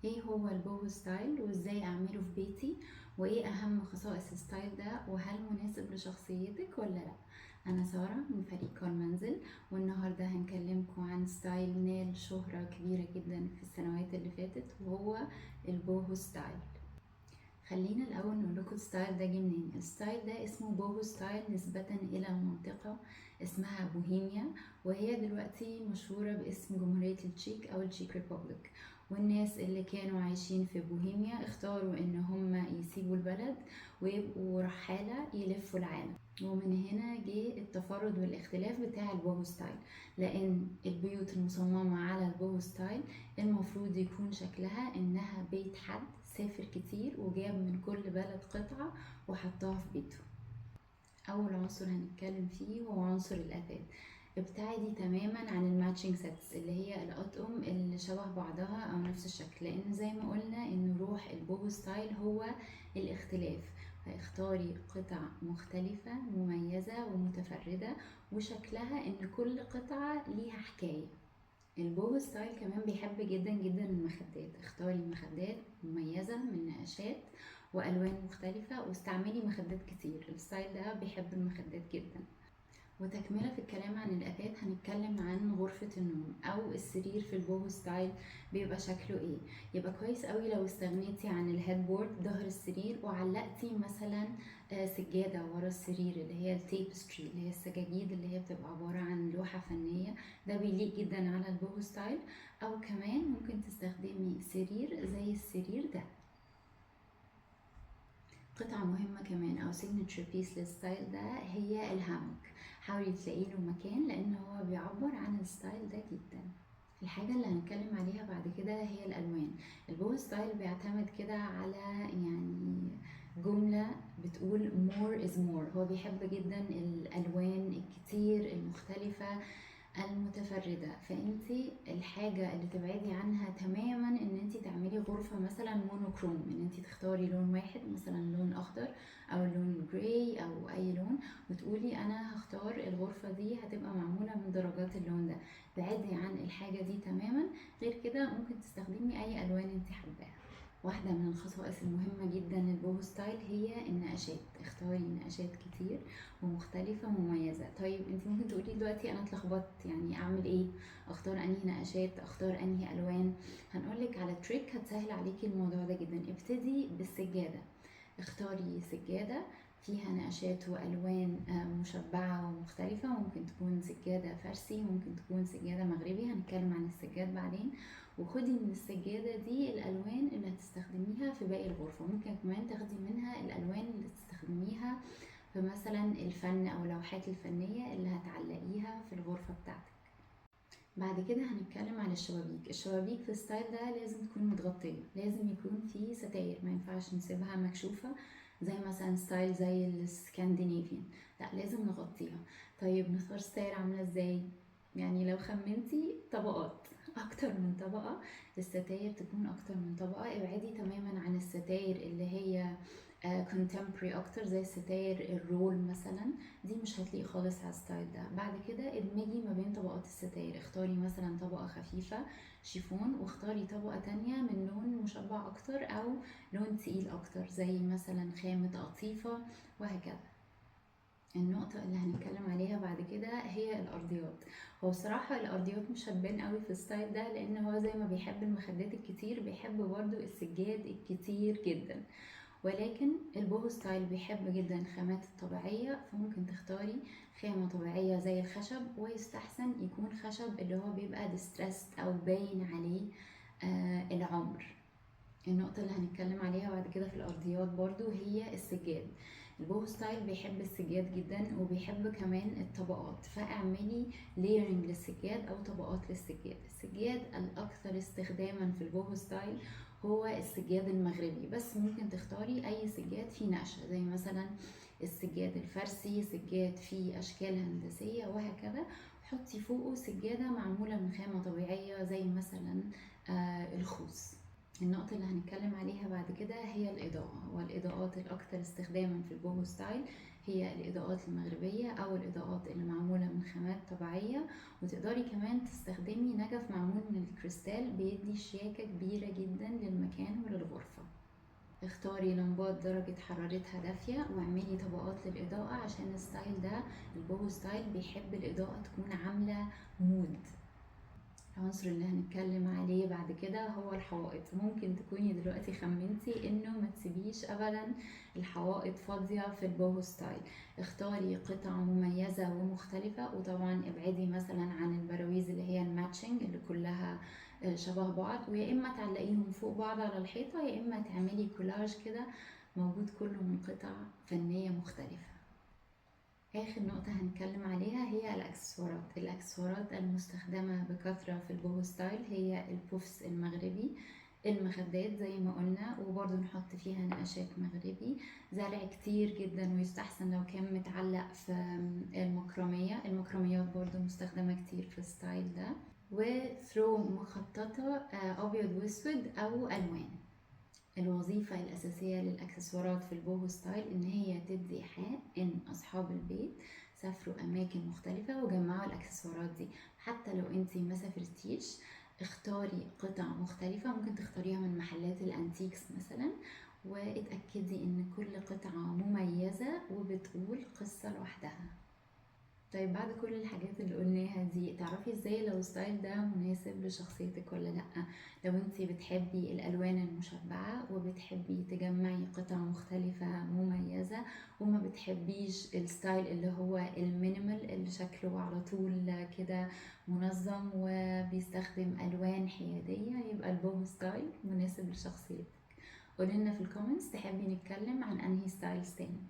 ايه هو البوهو ستايل وازاي اعمله في بيتي، وايه اهم خصائص الستايل ده، وهل مناسب لشخصيتك ولا لا؟ انا سارة من فريق كارمنزل، والنهاردة هنكلمكم عن ستايل نال شهرة كبيرة جدا في السنوات اللي فاتت، وهو البوهو ستايل. خلينا الاول نقول لكم الستايل ده جه منين. الستايل ده اسمه بوهو ستايل نسبة الى منطقة اسمها بوهيميا، وهي دلوقتي مشهورة باسم جمهورية التشيك او التشيك ريبوبليك. والناس اللي كانوا عايشين في بوهيميا اختاروا ان هم يسيبوا البلد ويبقوا رحالة يلفوا العالم. ومن هنا جه التفرد والاختلاف بتاع البوهو ستايل، لان البيوت المصممة على البوهو ستايل المفروض يكون شكلها انها بيت حد سافر كتير وجاب من كل بلد قطعة وحطها في بيته. اول عنصر هنتكلم فيه هو عنصر الاثاث. ابتعدي تماما عن الماتشنج سيتس اللي هي الاطقم اللي شبه بعضها او نفس الشكل، لان زي ما قلنا ان روح البوهو ستايل هو الاختلاف. فاختاري قطع مختلفة مميزة ومتفردة، وشكلها ان كل قطعة ليها حكاية. البوهو ستايل كمان بيحب جدا جدا المخدات. اختاري مخدات مميزة من نقشات والوان مختلفة، واستعملي مخدات كتير. الستايل ده بيحب المخدات جدا. وتكملة في الكلام عن الأثاث هنتكلم عن غرفة النوم أو السرير في البوهو ستايل بيبقى شكله ايه. يبقى كويس قوي لو استغنيتي عن الهيد بورد ظهر السرير وعلقتي مثلا سجادة ورا السرير اللي هي التيبستري، اللي هي السجاجيد اللي هي بتبقى عبارة عن لوحة فنية. ده بيليق جدا على البوهو ستايل. أو كمان ممكن تستخدمي سرير زي السرير ده. قطعة مهمة كمان أو signature piece للستايل ده هي الهاموك. حاولي تلاقي له مكان لأن هو بيعبر عن الستايل ده جدا. الحاجة اللي هنتكلم عليها بعد كده هي الألوان. البوهو ستايل بيعتمد كده على يعني جملة بتقول more is more. هو بيحب جدا الألوان الكتير المختلفة المتفردة. فانتي الحاجة اللي تبعدي عنها تماما ان انتي تعملي غرفة مثلا مونوكروم، ان انتي تختاري لون واحد مثلا لون اخضر او لون جراي او اي لون، وتقولي انا هختار الغرفة دي هتبقى معمولة من درجات اللون ده. بعدي عن الحاجة دي تماما. غير كده ممكن تستخدمي اي الوان انتي حباها. واحدة من الخصائص المهمة جدا للبوهو ستايل هي النقشات. اختاري نقشات كتير ومختلفة ومميزة. طيب انت ممكن تقولي دلوقتي انا اتلخبطت، يعني اعمل ايه؟ اختار انهي نقشات، اختار انهي الوان؟ هنقولك على تريك هتسهل عليكي الموضوع ده جدا. ابتدي بالسجادة. اختاري سجادة فيها نقشات والوان مشبعة ومختلفة. ممكن تكون سجادة فارسي، ممكن تكون سجادة مغربي، هنتكلم عن السجاد بعدين. وخدي من السجادة دي الالوان اللي هتستخدميها في باقي الغرفة. ممكن كمان تاخدي منها الالوان اللي تستخدميها في مثلا الفن او اللوحات الفنية اللي هتعلقيها في الغرفة بتاعتك. بعد كده هنتكلم عن الشبابيك. الشبابيك في الستايل ده لازم تكون متغطية، لازم يكون في ستاير، ما ينفعش نسيبها مكشوفة زي مثلا ستايل زي السكندنافيان، لا لازم نغطيها. طيب نختار ستاير عاملة ازاي؟ يعني لو خمنتي طبقات اكتر من طبقة، الستاير تكون اكتر من طبقة. ابعدي تماما عن الستاير اللي هي contemporary اكتر زي الستاير الرول مثلا، دي مش هتليق خالص على الستايل ده. بعد كده ادمجي ما بين طبقات الستاير. اختاري مثلا طبقة خفيفة شيفون، واختاري طبقة تانية من لون مشبع اكتر او لون تقيل اكتر زي مثلا خامة قطيفة، وهكذا. النقطة اللي هنتكلم عليها بعد كده هي الأرضيات. هو بصراحة الأرضيات مش هتبان قوي في الستايل ده، لأن هو زي ما بيحب المخدات الكتير بيحب برضو السجاد الكتير جدا. ولكن البوهو ستايل بيحب جدا الخامات الطبيعية، فممكن تختاري خامة طبيعية زي الخشب، ويستحسن يكون خشب اللي هو بيبقى ديستريسد أو باين عليه العمر. النقطة اللي هنتكلم عليها بعد كده في الأرضيات برضو هي السجاد. البوهو ستايل بيحب السجاد جدا وبيحب كمان الطبقات، فاعملي ليرنج للسجاد أو طبقات للسجاد. السجاد الأكثر استخداما في البوهو ستايل هو السجاد المغربي، بس ممكن تختاري أي سجاد فيه نقشة زي مثلا السجاد الفارسي، سجاد فيه أشكال هندسية وهكذا. حطي فوقه سجادة معمولة من خامة طبيعية زي مثلا الخوص. النقطة اللي هنتكلم عليها بعد كده هي الإضاءة، والإضاءات الأكثر استخداما في البوهو ستايل هي الإضاءات المغربية أو الإضاءات اللي معمولة من خامات طبيعية. وتقدري كمان تستخدمي نجف معمول من الكريستال، بيدي شياكة كبيرة جدا للمكان وللغرفة. اختاري لمبات درجة حرارتها دافية، واعملي طبقات للإضاءة عشان الستايل ده، البوهو ستايل، بيحب الإضاءة تكون عاملة مود. العنصر اللي هنتكلم عليه بعد كده هو الحوائط. ممكن تكوني دلوقتي خمنتي انه ما تسيبيش ابدا الحوائط فاضية في البوهو ستايل. اختاري قطع مميزة ومختلفة، وطبعا ابعدي مثلا عن البراويز اللي هي الماتشنج اللي كلها شبه بعض، ويا اما تعلقيهم فوق بعض على الحيطة، يا اما تعملي كولاج كده موجود كله من قطع فنية مختلفة. آخر نقطة هنتكلم عليها هي الأكسسوارات. الأكسسوارات المستخدمة بكثرة في البوهو ستايل هي البوفس المغربي، المخدات زي ما قلنا، وبرضو نحط فيها نقشات مغربي، زرع كتير جدا ويستحسن لو كان متعلق في المكرمية. المكرميات برضو مستخدمة كتير في الستايل ده، وثرو مخططة أبيض وأسود أو ألوان. الوظيفة الأساسية للأكسسوارات في البوهو ستايل إن هي تدي إيحاء إن أصحاب البيت سافروا أماكن مختلفة وجمعوا الأكسسوارات دي. حتى لو أنتي ما سافرتيش، اختاري قطع مختلفة، ممكن تختاريها من محلات الأنتيكس مثلا، واتأكدي إن كل قطعة مميزة وبتقول قصة لوحدها. طيب بعد كل الحاجات اللي قلناها دي، تعرفي ازاي لو الستايل ده مناسب لشخصيتك ولا لأ؟ لو انتي بتحبي الألوان المشبعة وبتحبي تجمعي قطع مختلفة مميزة، وما بتحبيش الستايل اللي هو المينيمال اللي شكله على طول كده منظم وبيستخدم ألوان حيادية، يبقى البوهو ستايل مناسب لشخصيتك. قوليلنا في الكومنتس تحبي نتكلم عن انهي ستايل تاني.